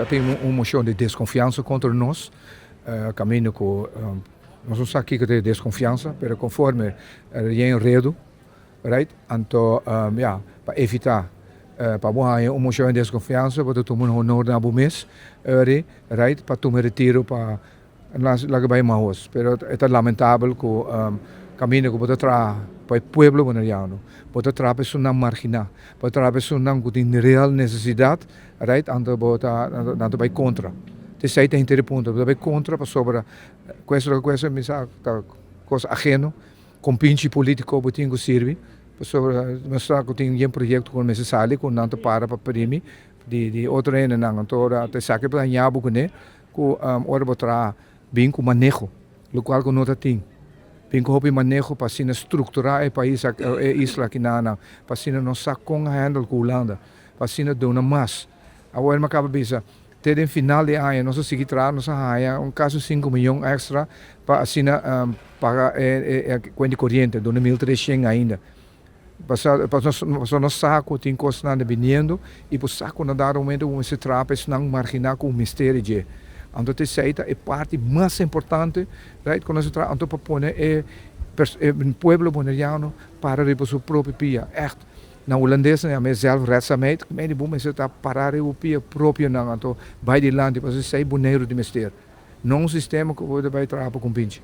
tem uma moção de desconfiança contra nós, caminho com nós não sabemos que tem desconfiança, mas conforme é enredo, right? Então, para evitar para uma moção de desconfiança, para tomar um honor na mês, right? Para tomar retiro para lá que vai mais. Mas é lamentável que caminho que pode trazer para o povo bonaiano, pode trazer pessoas não marginadas, pode trazer pessoas não que têm real necessidade, right? Então, vai contra. Tem inteiro ponto, vai contra para sobre coisa ajeno, com pinche político que tem que servir, sobre mostrar que tem um projeto com necessário, com não para primi, de outra ene não, então te saque para nhabo que né, com ora botar bem com manejo, o qual que não tem. Bem com o manejo para se estruturar o país, a isla aqui na, para se não sacar com a handle com a Holanda, para se não dar mais. Agora me acaba de até no final de ano, nós seguimos trazendo caso 5 milhões extra para assinar pagar a conta corrente, do 1.300 ainda. Para nós saco tem coisas nada vindo e para saco não dar aumento como se trata não marginar com o mistério de. Então é parte mais importante, right? Quando se trata para pôr o povo bonaiano para o seu próprio pia, echt. Na holandesa é zelfredzaamheid, mas bom mas está parar o pia próprio não, então vai de lá, depois sai boneiro de mistério. Não um sistema que vai trabalhar com pinche.